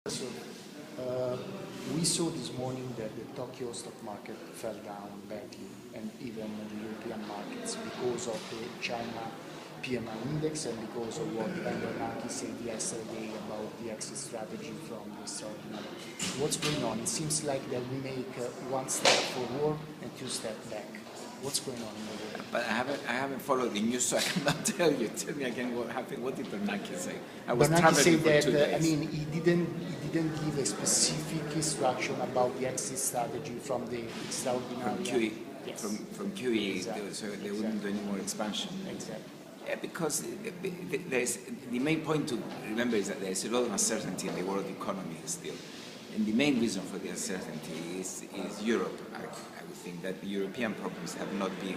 So, we saw this morning that the Tokyo stock market fell down badly, and even the European markets, because of the China PMI index and because of what Bernanke said yesterday about the exit strategy from the extraordinary. What's going on? It seems like that we make one step forward and two steps back. What's going on in the world? But I haven't followed the news, so I cannot tell you. Tell me again what happened. What did Bernanke say? I was Bernanke traveling said for 2 that, days. he didn't give a specific instruction about the exit strategy from the extraordinary. From QE, yes. from QE, Exactly. so they wouldn't do any more expansion. Exactly. Yeah, because the main point to remember is that there's a lot of uncertainty in the world economy still. And the main reason for the uncertainty is Europe. I would think that the European problems have not been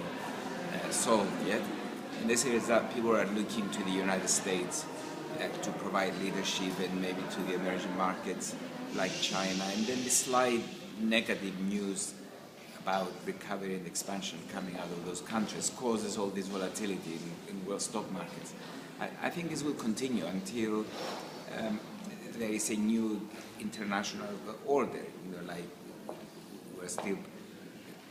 solved yet. And this is that people are looking to the United States to provide leadership and maybe to the emerging markets like China. And then the slight negative news about recovery and expansion coming out of those countries causes all this volatility in world stock markets. I think this will continue until there is a new international order. Like we're still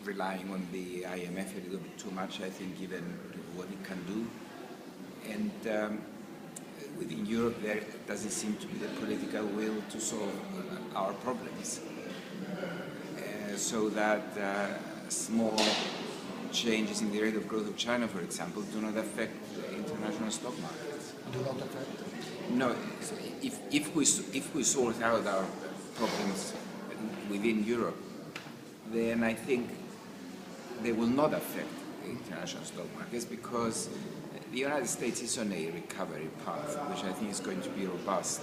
relying on the IMF a little bit too much, I think, given what it can do. And within Europe, there doesn't seem to be the political will to solve our problems. So that small changes in the rate of growth of China, for example, do not affect the international stock markets. Do not affect? No, if we sort out our problems within Europe, then I think they will not affect the international stock markets, because the United States is on a recovery path, which I think is going to be robust.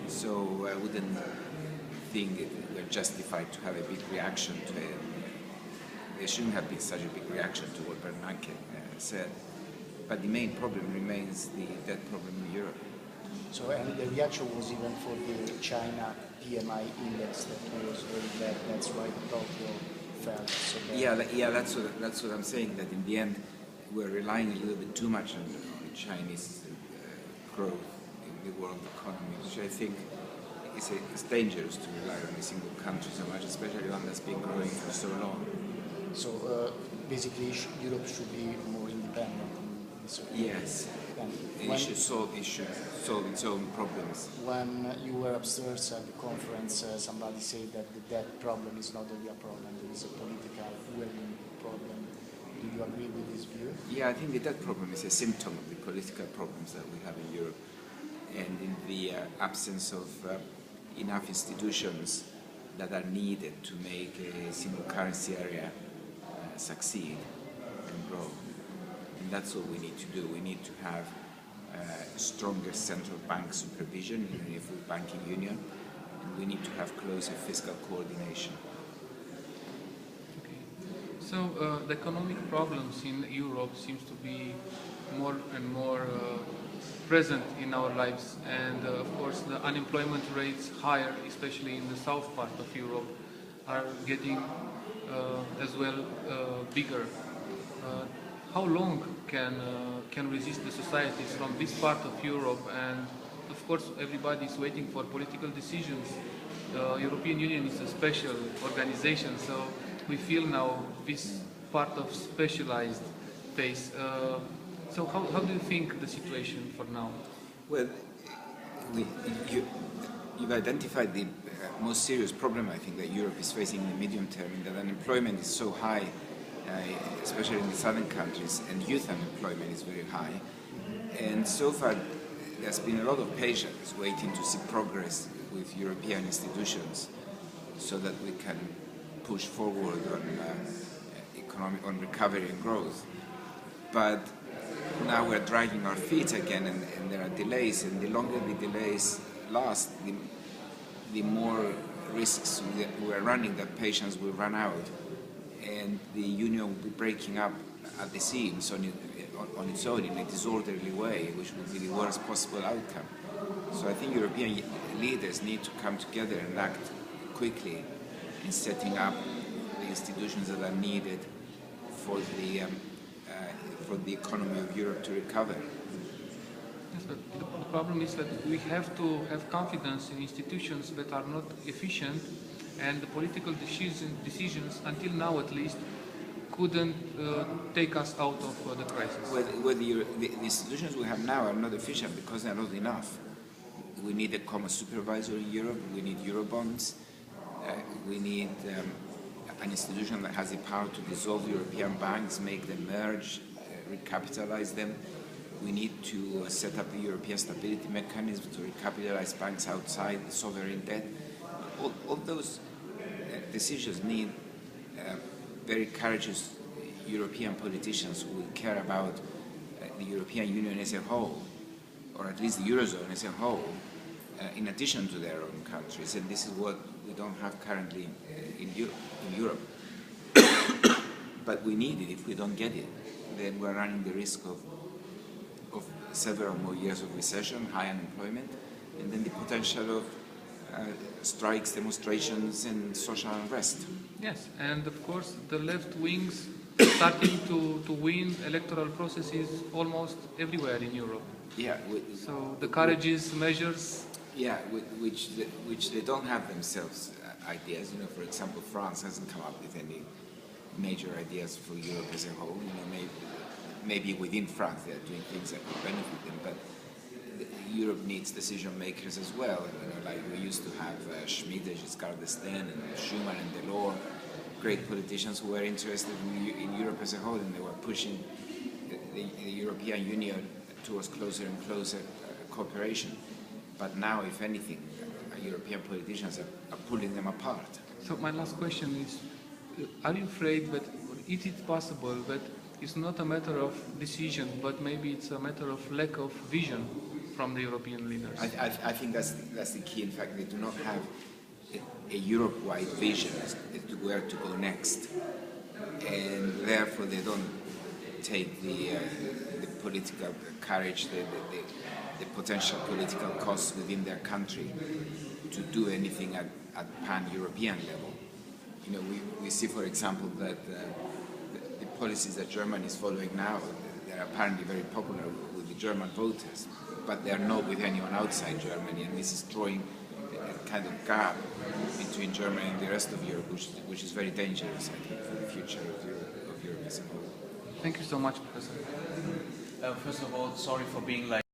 So I wouldn't think we're justified to have a big reaction to it. There shouldn't have been such a big reaction to what Bernanke said. But the main problem remains the debt problem in Europe. So, and the reaction was even for the China PMI index that was very bad. That's why Tokyo fell so bad. Yeah, that's what I'm saying. That in the end, we're relying a little bit too much on Chinese growth in the world economy, which I think it's dangerous to rely on a single country so much, especially one that's been growing for so long. So basically, Europe should be more independent in this way. Yes. It should solve its own problems. When you were upstairs at the conference, somebody said that the debt problem is not really a problem, there is a political willing problem. Do you agree with this view? Yeah, I think the debt problem is a symptom of the political problems that we have in Europe. And in the absence of enough institutions that are needed to make a single currency area succeed and grow. And that's what we need to do. We need to have stronger central bank supervision in a full banking union, and we need to have closer fiscal coordination. Okay. So the economic problems in Europe seems to be more and more present in our lives, and of course the unemployment rates higher, especially in the south part of Europe, are getting as well bigger. How long can resist the societies from this part of Europe? And of course everybody is waiting for political decisions. The European Union is a special organization, so we feel now this part of specialized phase. So how do you think the situation for now? Well, you've identified the most serious problem I think that Europe is facing in the medium term, in that unemployment is so high, especially in the southern countries, and youth unemployment is very high. And so far there's been a lot of patience waiting to see progress with European institutions so that we can push forward on recovery and growth. But now we're dragging our feet again, and there are delays, and the longer the delays last, the more risks we're running that patience will run out, and the union will be breaking up at the seams on its own in a disorderly way, which would be the worst possible outcome. So I think European leaders need to come together and act quickly in setting up the institutions that are needed for the economy of Europe to recover. Yes, but the problem is that we have to have confidence in institutions that are not efficient, and the political decisions, until now at least, couldn't take us out of the crisis. The institutions we have now are not efficient because they're not enough. We need a common supervisor in Europe, we need Eurobonds, we need an institution that has the power to dissolve European banks, make them merge, recapitalize them. We need to set up the European stability mechanism to recapitalize banks outside the sovereign debt. All those decisions need very courageous European politicians who will care about the European Union as a whole, or at least the Eurozone as a whole, in addition to their own countries. And this is what we don't have currently in Europe. But we need it. If we don't get it, then we're running the risk of several more years of recession, high unemployment, and then the potential of strikes, demonstrations, and social unrest. Yes, and of course the left wings starting to win electoral processes almost everywhere in Europe. Yeah. So the courageous measures. Yeah, which they don't have themselves ideas. You know, for example, France hasn't come up with any major ideas for Europe as a whole. You know, maybe within France they are doing things that would benefit them, but Europe needs decision makers as well. You know, like we used to have Schmidt, Giscard d'Estaing, and Schuman and Delors, great politicians who were interested in Europe as a whole, and they were pushing the European Union towards closer and closer cooperation. But now, if anything, European politicians are pulling them apart. So my last question is, are you afraid that is it possible that it's not a matter of decision, but maybe it's a matter of lack of vision from the European leaders? I think that's the key. In fact, they do not have a Europe-wide vision as to where to go next, and therefore they don't take the political courage, the potential political costs within their country to do anything at pan-European level. You know, we see, for example, that the policies that Germany is following now, they're apparently very popular with the German voters, but they are not with anyone outside Germany, and this is drawing a kind of gap between Germany and the rest of Europe, which is very dangerous, I think, for the future of Europe as a whole. Thank you so much, Professor. First of all, sorry for being like